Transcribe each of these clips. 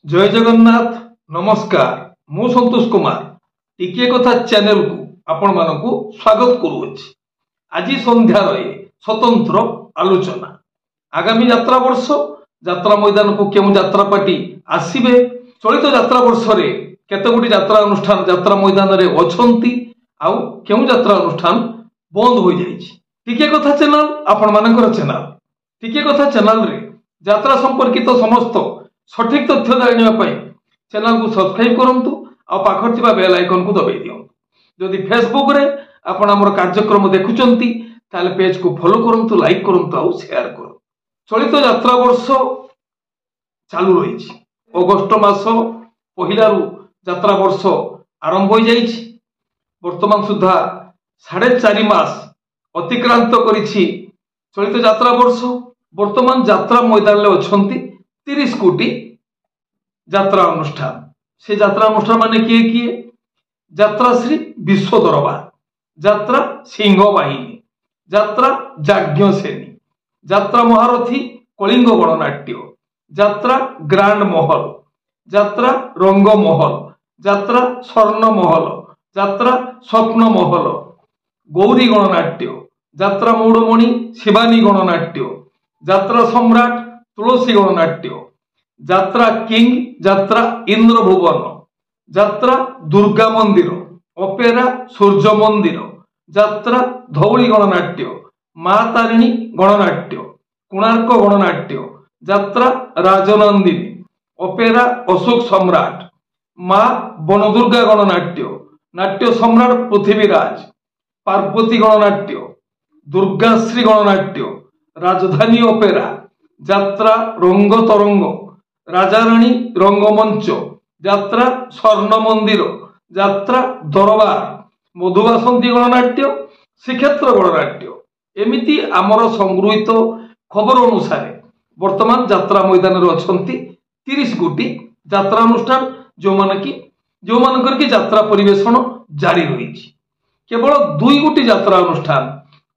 जय जगन्नाथ नमस्कार मु संतोष कुमार टिके कथा चैनल को आपण मानकु स्वागत करूछि। आज संध्यार स्वतंत्र आलोचना आगामी यात्रा वर्ष यात्रा मैदान को केउ यात्रा पार्टी आसीबे चलित यात्रा वर्ष रे केते गुटी यात्रा अनुष्ठान यात्रा मैदान रे अछंती आउ केउ यात्रा अनुष्ठान बंद हो जाइछि। टिके कथा चैनल आपण मानकर चैनल टिके कथा चैनल रे यात्रा संपर्कित समस्त सठिक तथ्य जाना चैनल को सब्सक्राइब करंतु और पाखर थिबा बेल आइकन को दबाई दियंतु। जदि फेसबुक रे आपण हमर कार्यक्रम देखुचंती ताले पेज को फॉलो करंतु, लाइक करंतु और शेयर करंतु। चलित यात्रा वर्ष चालू रही अगस्ट मास पहिलारू यात्रा वर्ष आरंभ हो जाइछि। वर्तमान सुधा 4.5 मास अतिक्रांत करिछि चलित यात्रा वर्ष। वर्तमान यात्रा मैदान ले अछंती 30 कोटी यात्रा अनुष्ठान। से यात्रा अनुष्ठान माने किए किए यात्रा श्री विश्व दरबार, यात्रा सिंह बाहिनी, यात्रा जाज्ञ सेनी, यात्रा महारथी कलिंग गणनाट्य, यात्रा ग्रांड महल, यात्रा रंग महल, यात्रा स्वर्ण महल, यात्रा स्वप्न महल, गौरी गणनाट्य, यात्रा मौड़मणि शिवानी गणनाट्य, यात्रा सम्राट तुलसी गणनाट्य, यात्रा किंग, यात्रा इंद्र भुवन, यात्रा दुर्गा मंदिर, अपेरा सूर्य मंदिर, यात्रा धौली गणनाट्य, माँ तारिणी गणनाट्य, कोणार्क गणनाट्य, यात्रा राजनंदिनी, अपेरा अशोक सम्राट, माँ बनदुर्गा गणनाट्य, नाट्य सम्राट पृथ्वीराज, पार्वती गणनाट्य, दुर्गाश्री गणनाट्य, राजधानी अपेरा, यात्रा रंग तरंग, राजाराणी रंगमंच, यात्रा स्वर्ण मंदिर, यात्रा दरबार, मधुबासंती गणनाट्य, श्रीक्षेत्र गणनाट्य। एमिति आमर संगृहीत खबर अनुसार वर्तमान यात्रा मैदान रे अछंती 30 कोटी यात्रा अनुष्ठान जो मानकर की यात्रा परिवेषण जारी रही। केवल 2 कोटी यात्रा अनुष्ठान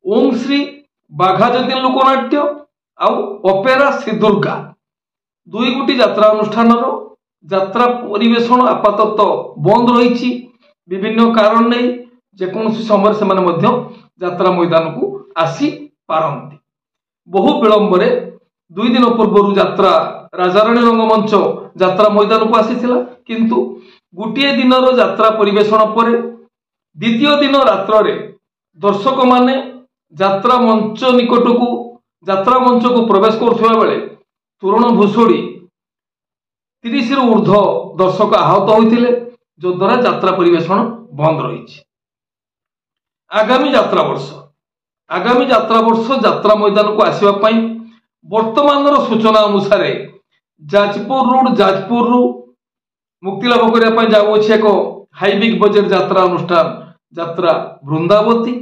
ओम श्री बाघाजती लोकनाट्य आउ अपेरा श्री दुर्गा 2 कोटी यात्रा अनुष्ठान यात्रा परिवेषण आपातत बंद रही। विभिन्न कारण नहीं जेकोसी समय से यात्रा मैदान को आसी पारंती। बहु विलंब 2 दिन पूर्व यात्रा राजाराणी रंगमंच यात्रा मैदान को आसीथिला, किंतु गोटे दिन यात्रा परिवेषण पर द्वितीय दिन रात्र दर्शक माने यात्रा मंच निकट को यात्रा मंच को प्रवेश करुवा बेले तोरण भूषुड़ी 30 रु ऊर्ध्व दर्शक आहत होते जो द्वारा यात्रा परिवेषण बंद रही। आगामी यात्रा वर्ष यात्रा मैदान को आसवा वर्तमान सूचना अनुसार जाजपुर रु मुक्ति लाभ करने जाऊँगी एक हाईबिग बजेट यात्रा अनुष्ठान यात्रा वृंदावती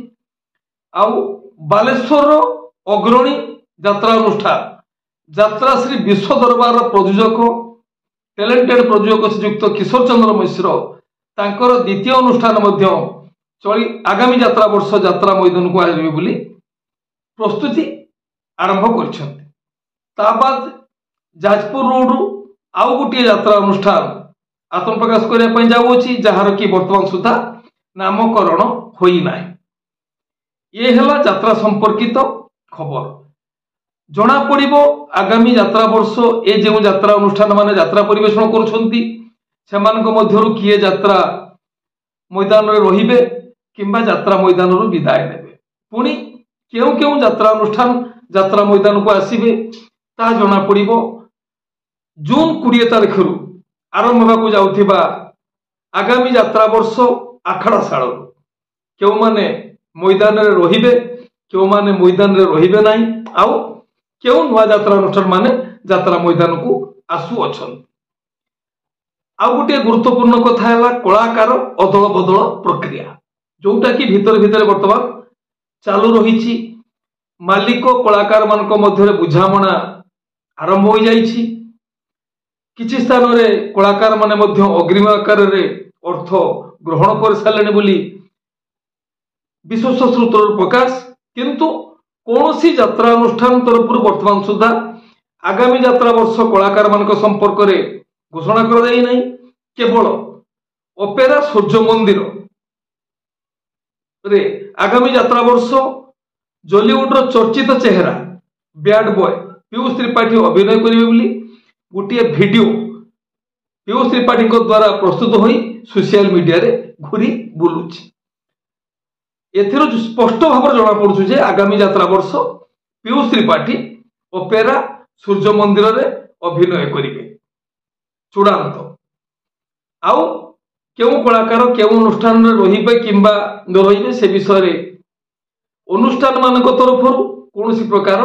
आउ बालेश्वर अग्रणी यात्रा अनुष्ठान यात्रा श्री विश्व दरबार प्रयोजक टैलेंटेड प्रयोजक श्रीयुक्त किशोर चंद्र मिश्र तांकर द्वितीय अनुष्ठान चली आगामी यात्रा वर्ष यात्रा मैदान को आसबे बोली प्रस्तुति आरंभ कर। जाजपुर रोड आउ गोटे यात्रा अनुष्ठान आत्म प्रकाश करने जाऊँगी जार कि वर्तमान सुधा नामकरण होना। ये है यात्रा संपर्कित खबर। जना पड़िबो आगामी यात्रा वर्ष ए जो यात्रा अनुष्ठान माने यात्रा परिवेषण करुछंती सेमानक मध्यरु किए यात्रा मैदान रे रहिबे किंबा यात्रा मैदान रु विदाय नेबे, पुणी केउ केउ यात्रा अनुष्ठान यात्रा मैदान को आसीबे ता जना पड़िबो। जून 20 तारिख रु आरंभ होबाकू जाउथिबा आगामी यात्रा वर्ष आखड़ा साल केउ माने मैदान रे रहिबे केउ माने मैदान रे रहिबे नाही आउ केउ नुआ यात्रा अनुष्ठान माने यात्रा मैदान को आसु अछन। आउ गोटे गुरुत्वपूर्ण कथा है कलाकार अदल बदल प्रक्रिया जोटा कि भितर वर्तमान चालू रही। मालिक कलाकार मानक मध्य बुझामणा आरंभ हो जाइछि। किछि स्थान रे कलाकार माने मध्य अग्रिम आकार रे अर्थ ग्रहण कर सारे बोली विश्वस्त सूत्र प्रकाश, किंतु कौन सी यात्रा अनुष्ठान तरफ वर्तमान सुधा आगामी यात्रा वर्ष कलाकार मान संपर्क में ଘୋଷଣା କରାଯାଇ ନାହିଁ। କେବଳ ଅପେରା ସୂର୍ଯ୍ୟ ମନ୍ଦିର ରେ ଆଗାମୀ ଯାତ୍ରା ବର୍ଷ ଜଲିଉଡର ଚର୍ଚ୍ଚିତ ଚେହେରା ବ୍ୟାଡ ବୟ ପୀୟୁଷ ତ୍ରିପାଠୀ ଅଭିନୟ କରିବେ ବୋଲି ଗୋଟିଏ ଭିଡିଓ ପୀୟୁଷ ତ୍ରିପାଠୀଙ୍କ ଦ୍ୱାରା ପ୍ରସ୍ତୁତ ହୋଇ ସୋସିଆଲ ମିଡିଆରେ ଘୁରି ବୁଲୁଛି। ଏଥିରୁ ସ୍ପଷ୍ଟ ଭାବରେ ଜଣାପଡୁଛି ଯେ ଆଗାମୀ ଯାତ୍ରା ବର୍ଷ ପୀୟୁଷ ତ୍ରିପାଠୀ ଅପେରା ସୂର୍ଯ୍ୟ ମନ୍ଦିରରେ ଅଭିନୟ କରିବେ ଚୂଡ଼ାନ୍ତ। ଆଉ କେଉଁ କଳାକାର କେଉଁ ଅନୁଷ୍ଠାନରେ ରହିବେ କିମ୍ବା ନ ରହିବେ ସେ ବିଷୟରେ ଅନୁଷ୍ଠାନ ମାନଙ୍କ ତରଫରୁ କୌଣସି ପ୍ରକାର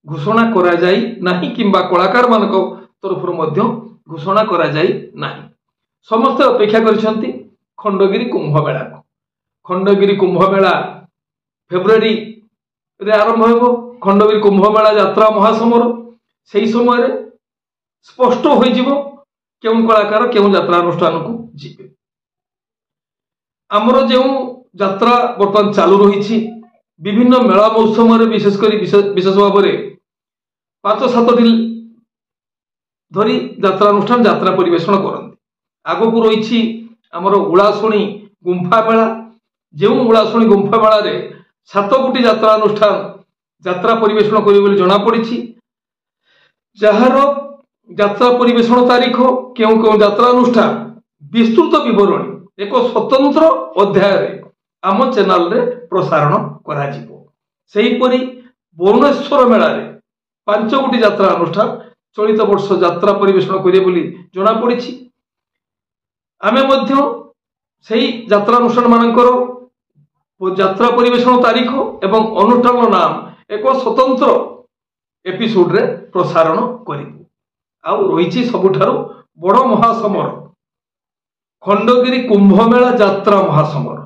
ଘୋଷଣା କରାଯାଇ ନାହିଁ କିମ୍ବା କଳାକାର ମାନଙ୍କ ତରଫରୁ ମଧ୍ୟ ଘୋଷଣା କରାଯାଇ ନାହିଁ। ସମସ୍ତେ ଅପେକ୍ଷା କରିଛନ୍ତି ଖଣ୍ଡଗିରି କୁମ୍ଭ ମେଳାକୁ। ଖଣ୍ଡଗିରି କୁମ୍ଭ ମେଳା ଫେବୃଆରୀରେ ଆରମ୍ଭ ହେବ। ଖଣ୍ଡଗିରି କୁମ୍ଭ ମେଳା ଯାତ୍ରା ମହାସମର। ସେହି ସମୟରେ ସ୍ପଷ୍ଟ ହୋଇଯିବ କେଉଁ କଳାକାର କେଉଁ ଯାତ୍ରା ଅନୁଷ୍ଠାନକୁ ଯିବେ। ଆମର ଯେଉଁ ଯାତ୍ରା ବର୍ତ୍ତମାନ ଚାଲୁ ରହିଛି ବିଭିନ୍ନ ମେଳା ମୌସମରେ ବିଶେଷ କରି ବିଶେଷ ଭାବରେ 5-7 ଦିନ ଧରି ଯାତ୍ରା ଅନୁଷ୍ଠାନ ଯାତ୍ରା ପରିବେଷଣ କରନ୍ତି। ଆଗକୁ ରହିଛି ଆମର ଉଳାଶୁଣୀ ଗୁମ୍ଫା ମେଳା। ଯେଉଁ ଉଳାଶୁଣୀ ଗୁମ୍ଫା ମେଳାରେ 7 ଗୋଟି ଯାତ୍ରା ଅନୁଷ୍ଠାନ ଯାତ୍ରା ପରିବେଷଣ କରିବେ ବୋଲି ଜଣାପଡ଼ିଛି। ଯାହାର ଯାତ୍ରା ପରିବେଷଣ ତାରିଖ କେଉଁ କେଉଁ ଯାତ୍ରା ଅନୁଷ୍ଠାନ ବିସ୍ତୃତ ବିବରଣୀ ଏକ ସ୍ୱତନ୍ତ୍ର ଅଧ୍ୟାୟରେ ଆମ ଚ୍ୟାନେଲରେ ପ୍ରସାରଣ କରାଯିବ। ସେହିପରି ଭୁବନେଶ୍ୱର ମେଳାରେ 5 ଗୋଟି ଯାତ୍ରା ଅନୁଷ୍ଠାନ ଚଳିତ ବର୍ଷ ଯାତ୍ରା ପରିବେଷଣ କରିବେ ବୋଲି ଜଣାପଡ଼ିଛି। ଆମେ ମଧ୍ୟ ସେହି ଯାତ୍ରା ଅନୁଷ୍ଠାନ ମାନଙ୍କର ଯାତ୍ରା ପରିବେଷଣ ତାରିଖ ଏବଂ ଅନୁଷ୍ଠାନର ନାମ ଏକ ସ୍ୱତନ୍ତ୍ର ଏପିସୋଡରେ ପ୍ରସାରଣ କରିବୁ। ଆଉ ରହିଛି ସବୁଠାରୁ ବଡ଼ ମହାସମର ଖଣ୍ଡଗିରି କୁମ୍ଭମେଳା ଯାତ୍ରା ମହାସମର।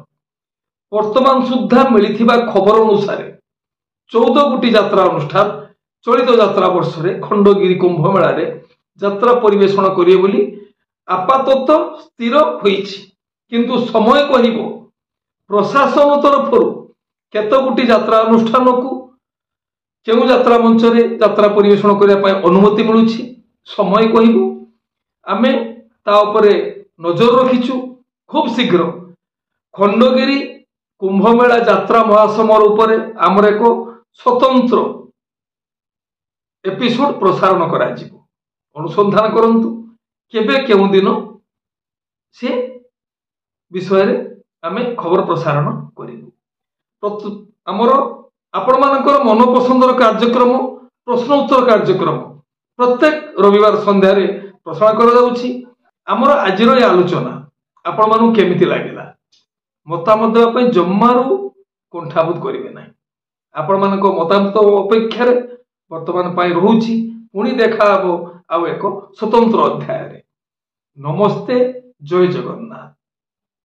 ବର୍ତ୍ତମାନ ସୁଦ୍ଧା ମିଳିଥିବା ଖବର ଅନୁସାରେ 14 ଗୋଟି ଯାତ୍ରା ଅନୁଷ୍ଠାନ ଚଳିତ ଯାତ୍ରା ବର୍ଷରେ ଖଣ୍ଡଗିରି କୁମ୍ଭ ମେଳାରେ ଯାତ୍ରା ପରିବେଷଣ କରିବେ ବୋଲି ଆପାତତଃ ସ୍ଥିର ହୋଇଛି। କିନ୍ତୁ ସମୟ କହିବ ପ୍ରଶାସନ ତରଫରୁ କେତେ ଗୋଟି ଯାତ୍ରା ଅନୁଷ୍ଠାନକୁ କେଉଁ ଯାତ୍ରା ମଞ୍ଚରେ ଯାତ୍ରା ପରିବେଷଣ କରିବା ପାଇଁ ଅନୁମତି ମିଳୁଛି ସମୟ କହିବ। ଆମେ ତା ଉପରେ ନଜର ରଖିଛୁ। ଖୁବ୍ ଶୀଘ୍ର ଖଣ୍ଡଗିରି କୁମ୍ଭମେଳା ଯାତ୍ରା ମହାସମର ଉପରେ ଆମର ଏକ ସ୍ୱତନ୍ତ୍ର ଏପିସୋଡ ପ୍ରସାରଣ କରାଯିବ। ଅନୁସନ୍ଧାନ କରନ୍ତୁ କେବେ କେଉଁ ଦିନ ସେ ବିଷୟରେ ଆମେ ଖବର ପ୍ରସାରଣ କରିବୁ। ଆମର ଆପଣମାନଙ୍କର ମନପସନ୍ଦର କାର୍ଯ୍ୟକ୍ରମ ପ୍ରଶ୍ନ ଉତ୍ତର କାର୍ଯ୍ୟକ୍ରମ ପ୍ରତ୍ୟେକ ରବିବାର ସନ୍ଧ୍ୟାରେ ପ୍ରସାରଣ କରାଯାଉଛି। ଆମର ଆଜିର ଏ ଆଲୋଚନା ଆପଣମାନଙ୍କୁ କେମିତି ଲାଗିଲା ମତାମତ ଦେବା ପାଇଁ ଜମାରୁ କୁଣ୍ଠାବୋଧ କରିବେ ନାହିଁ। ଆପଣମାନଙ୍କ ମତାମତ ଅପେକ୍ଷାରେ ବର୍ତ୍ତମାନ ପାଇଁ ରହୁଛି। ପୁଣି ଦେଖା ହେବ ଆଉ ଏକ ସ୍ୱତନ୍ତ୍ର ଅଧ୍ୟାୟରେ। ନମସ୍ତେ, ଜୟ ଜଗନ୍ନାଥ।